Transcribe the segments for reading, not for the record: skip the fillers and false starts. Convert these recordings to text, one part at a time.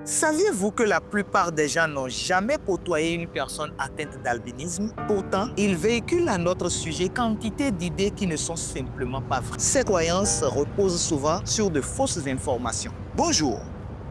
Saviez-vous que la plupart des gens n'ont jamais côtoyé une personne atteinte d'albinisme? Pourtant, ils véhiculent à notre sujet quantité d'idées qui ne sont simplement pas vraies. Ces croyances reposent souvent sur de fausses informations. Bonjour,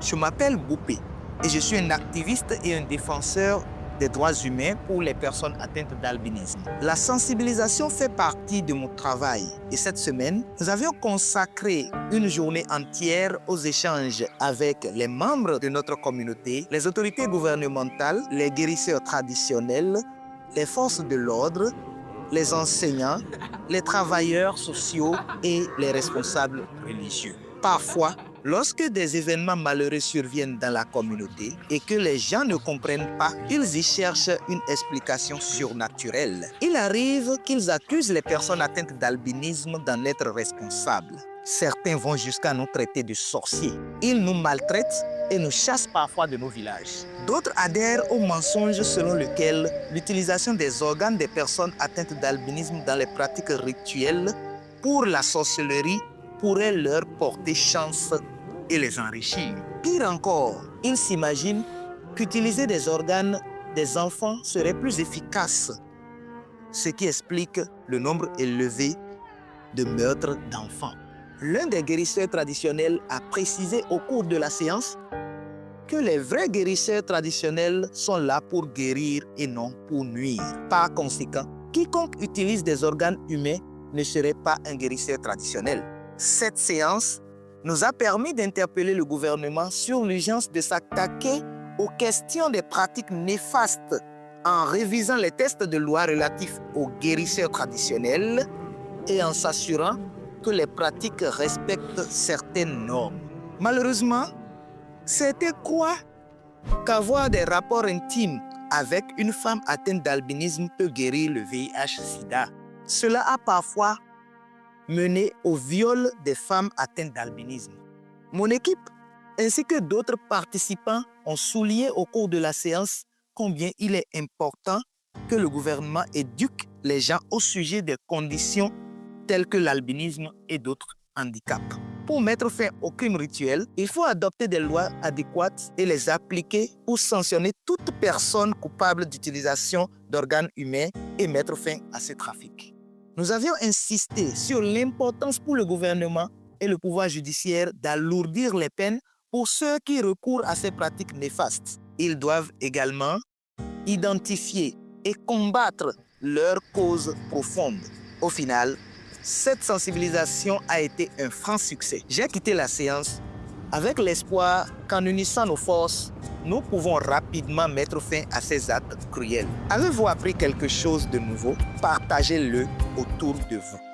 je m'appelle Boupé et je suis un activiste et un défenseur des droits humains pour les personnes atteintes d'albinisme. La sensibilisation fait partie de mon travail et cette semaine, nous avions consacré une journée entière aux échanges avec les membres de notre communauté, les autorités gouvernementales, les guérisseurs traditionnels, les forces de l'ordre, les enseignants, les travailleurs sociaux et les responsables religieux. Parfois, lorsque des événements malheureux surviennent dans la communauté et que les gens ne comprennent pas, ils y cherchent une explication surnaturelle. Il arrive qu'ils accusent les personnes atteintes d'albinisme d'en être responsables. Certains vont jusqu'à nous traiter de sorciers. Ils nous maltraitent et nous chassent parfois de nos villages. D'autres adhèrent au mensonge selon lequel l'utilisation des organes des personnes atteintes d'albinisme dans les pratiques rituelles pour la sorcellerie pourrait leur porter chance et les enrichir. Pire encore, ils s'imaginent qu'utiliser des organes des enfants serait plus efficace, ce qui explique le nombre élevé de meurtres d'enfants. L'un des guérisseurs traditionnels a précisé au cours de la séance que les vrais guérisseurs traditionnels sont là pour guérir et non pour nuire. Par conséquent, quiconque utilise des organes humains ne serait pas un guérisseur traditionnel. Cette séance nous a permis d'interpeller le gouvernement sur l'urgence de s'attaquer aux questions des pratiques néfastes en révisant les textes de loi relatifs aux guérisseurs traditionnels et en s'assurant que les pratiques respectent certaines normes. Malheureusement, c'était quoi qu'avoir des rapports intimes avec une femme atteinte d'albinisme peut guérir le VIH-Sida. Cela a parfois mené au viol des femmes atteintes d'albinisme. Mon équipe, ainsi que d'autres participants, ont souligné au cours de la séance combien il est important que le gouvernement éduque les gens au sujet des conditions telles que l'albinisme et d'autres handicaps. Pour mettre fin au crime rituel, il faut adopter des lois adéquates et les appliquer pour sanctionner toute personne coupable d'utilisation d'organes humains et mettre fin à ces trafics. Nous avions insisté sur l'importance pour le gouvernement et le pouvoir judiciaire d'alourdir les peines pour ceux qui recourent à ces pratiques néfastes. Ils doivent également identifier et combattre leurs causes profondes. Au final, cette sensibilisation a été un franc succès. J'ai quitté la séance avec l'espoir qu'en unissant nos forces, nous pouvons rapidement mettre fin à ces actes cruels. Avez-vous appris quelque chose de nouveau? Partagez-le autour de vous.